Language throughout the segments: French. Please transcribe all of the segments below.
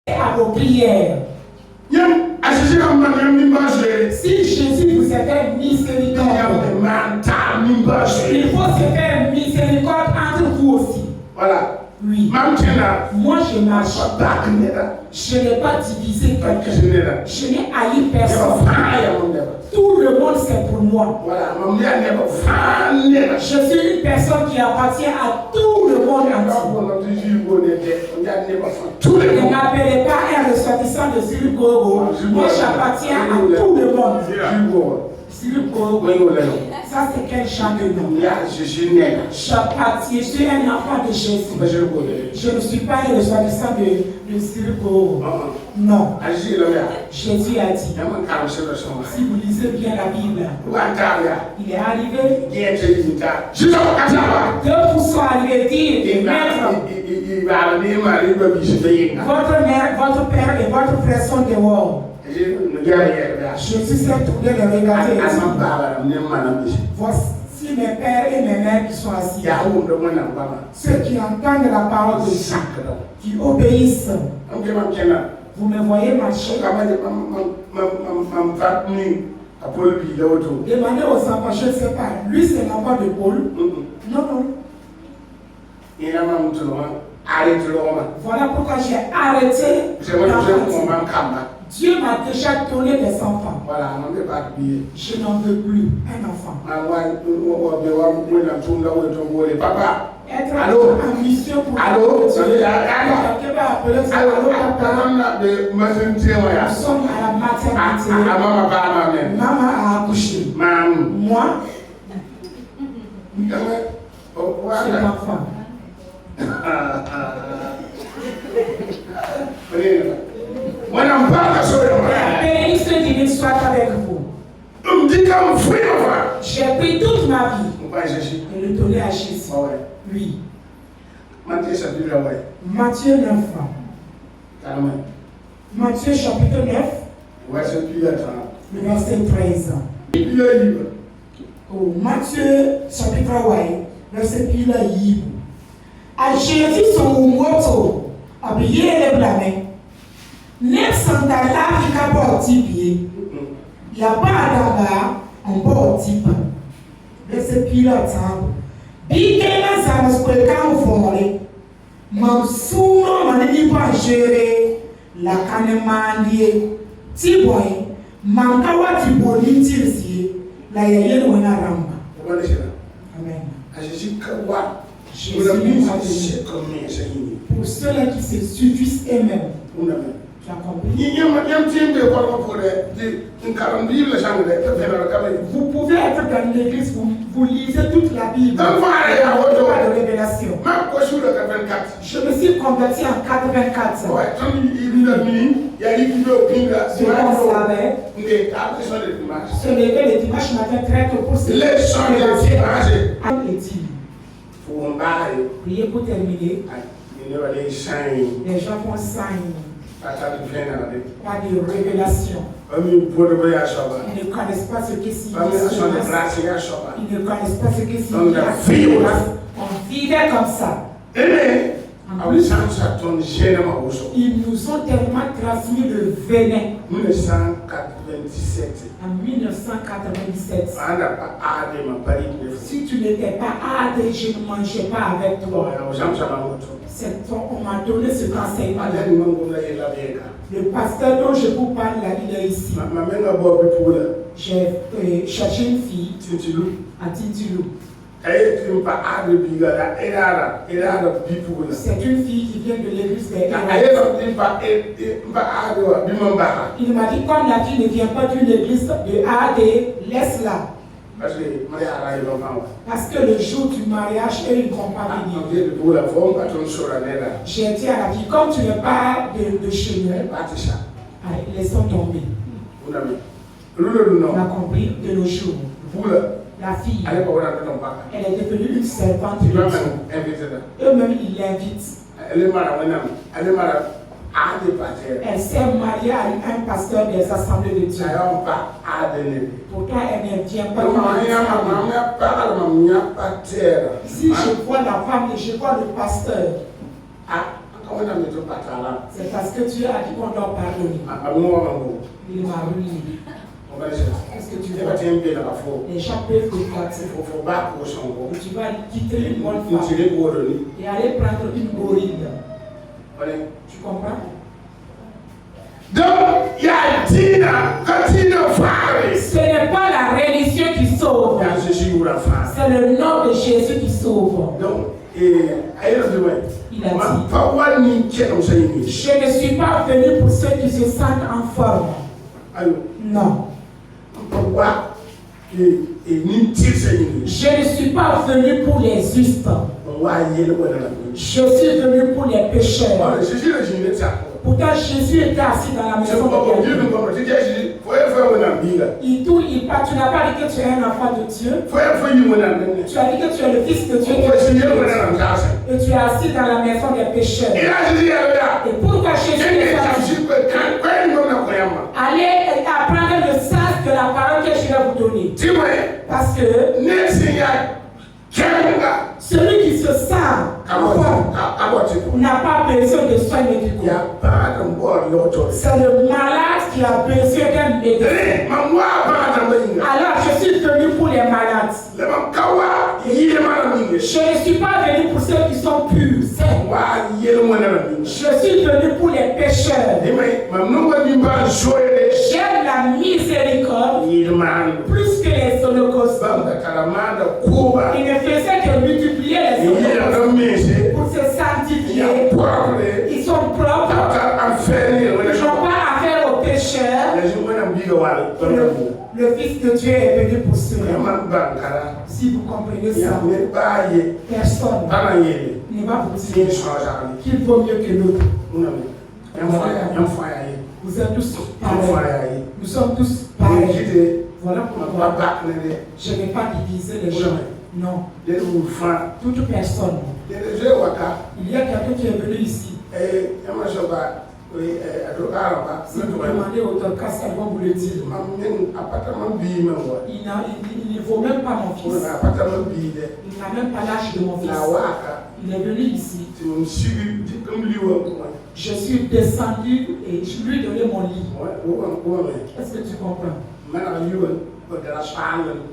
À vos prières. Si Jésus vous a fait miséricorde, il faut se faire miséricorde entre vous aussi. Voilà. Oui. Moi je marche. Je n'ai pas divisé quelqu'un. Je n'ai haï personne. Tout le monde c'est pour moi. Je suis une personne qui appartient à tout le monde entier. Ne m'appelez pas un ressortissant de Zulugogo. Moi j'appartiens à tout le monde. Zulugogo. Ça c'est quel genre de nom? J'appartiens, je suis un enfant de Jésus. Je ne suis pas un ressortissant de Zulugogo. Non. Jésus a dit, si vous lisez bien la Bible, il est arrivé, deux sont arrivés dire, maître, votre mère, votre père et votre frère sont dehors. Jésus s'est tourné les regarder et dit, voici mes pères et mes mères qui sont assis. Ceux qui entendent la parole de Dieu, qui obéissent. Vous me voyez marcher. Demandez aux enfants, je ne sais pas. Lui, c'est l'enfant de Paul. Non, non. Voilà pourquoi j'ai arrêté. Dieu m'a déjà donné des enfants. Je n'en veux plus un enfant. Être en mission pour Dieu. Quelqu'un va appeler ça. Nous sommes à la maternité. Maman a accouché. Moi, c'est l'enfant. La bénédiction divine soit avec vous. J'ai pris toute ma vie et le donner à Jésus. Oui. Matthieu 9. Matthieu chapitre 9. Le verset 13. Oh, Matthieu chapitre 8. Verset 13. A Jésus son moto. Habillé les blâmés. N'est santa l'Afrique pas au pied. Il n'y a pas d'aba en bas au type. Verset pilote. Bikena Samasqueca au fond. Mamsouro manini pas gérer la canemandie. Tiboy, Mankawa Tiboni Tirsi, la Yayen Wanaramba. Amen. Jésus pour ceux-là qui se suffisent eux-mêmes. Tu as compris? Vous pouvez être dans l'église, vous lisez toute la Bible. Pas de révélation. Je me suis converti en 84. Se lever le dimanche matin très tôt pour se lever. Priez pour terminer. Les gens font signe. Pas de révélation. Ils ne connaissent pas ce que signifie. Ils ne connaissent pas ce que signifie. On vivait comme ça. Ils nous ont tellement transmis le venin. En 1997. Si tu n'étais pas adé, je ne mangeais pas avec toi. On m'a donné ce conseil. Le pasteur dont je vous parle, il est ici. J'ai cherché une fille à Tintilou. C'est une fille qui vient de l'église des Il m'a dit, comme la fille ne vient pas d'une église de AD, laisse-la. Parce que le jour du mariage, elle ne comprend pas venir. J'ai dit à la fille, comme tu n'es pas de chez nous, laissons tomber. On a compris de nos jours. La fille, elle est devenue une servante de Dieu. Eux-mêmes, ils l'invitent. Elle s'est mariée à un pasteur des assemblées de Dieu. Pourtant, elle ne vient pas de Si je vois la femme et je vois le pasteur, C'est parce que tu as dit qu'on doit pardonner. Il m'a ruiné. Qu'est-ce que tu veux? Les gens peuvent te flatter. Et tu vas quitter une bonne femme et aller prendre une gorille. Tu comprends? Donc, il y a Dina, ce n'est pas la religion qui sauve. C'est le nom de Jésus qui sauve. Donc, il a dit, je ne suis pas venu pour ceux qui se sentent en forme. Non. Je ne suis pas venu pour les justes. Je suis venu pour les pécheurs. Pourtant, Jésus était assis dans la maison de Dieu. Tu n'as pas dit que tu es un enfant de Dieu. Tu as dit que tu es le fils de Dieu. Et tu es assis dans la maison des pécheurs. Et pourquoi Jésus est assis? Allez apprendre le sens de la parole que je vais vous donner. Parce que celui qui se sent n'a pas besoin de soins médicaux. C'est le malade qui a besoin d'un médecin. Alors je suis venu pour les malades. Je ne suis pas venu pour ceux qui sont purs. Je suis venu pour les pécheurs. J'aime la miséricorde plus que les holocaustes. Il ne faisait que multiplier les holocaustes pour se sanctifier. Ils sont propres. Ils n'ont pas affaire aux pécheurs. Le Fils de Dieu est venu pour cela. Si vous comprenez ça, personne ne va vous dire qu'il vaut mieux que l'autre. Vous êtes tous pareils. Nous sommes tous pareils. Voilà pourquoi je ne vais pas diviser les gens. Non. Toute personne. Il y a quelqu'un qui est venu ici. Si vous demandez au docteur, ça va vous le dire. Il ne vaut même pas mon fils. Il n'a même pas l'âge de mon fils. Il est venu ici. Je suis descendu et je lui ai donné mon lit. Est-ce que tu comprends?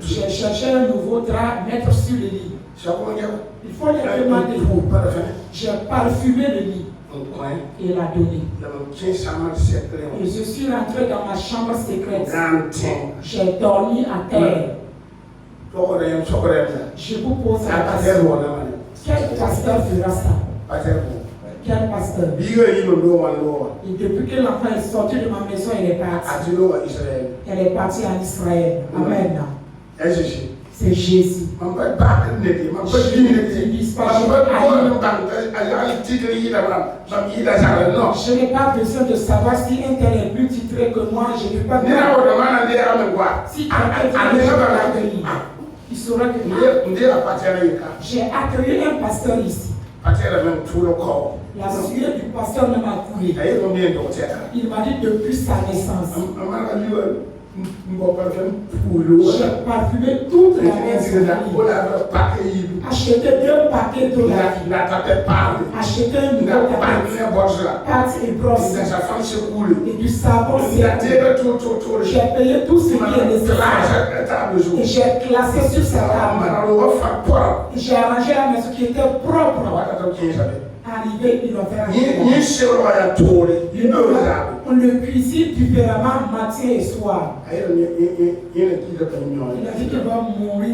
J'ai cherché un nouveau drap à mettre sur le lit. Il faut les demander. J'ai parfumé le lit. Et l'a donné. Et je suis rentré dans ma chambre secrète. J'ai dormi à terre. Je vous pose la question. Quel pasteur fera ça? Quel pasteur? Et depuis que l'enfant est sorti de ma maison, elle est partie. Elle est partie en Israël. Amen. C'est Jésus. Je n'ai pas besoin de savoir si un tel est plus titré que moi. Je ne peux pas. Si il saura que j'ai accueilli un pasteur ici. La sueur du pasteur ne m'a coulé. Il m'a dit depuis sa naissance. J'ai parfumé toute la maison. Acheté 2 paquets d'eau. Acheté une nouveau pâte et brosse. Et du savon. J'ai payé tout ce qui est nécessaire. Et j'ai classé sur sa table. J'ai arrangé la maison qui était propre. Arrivé, il a fait on le cuisine différemment matin et soir. Il a dit qu'il va mourir.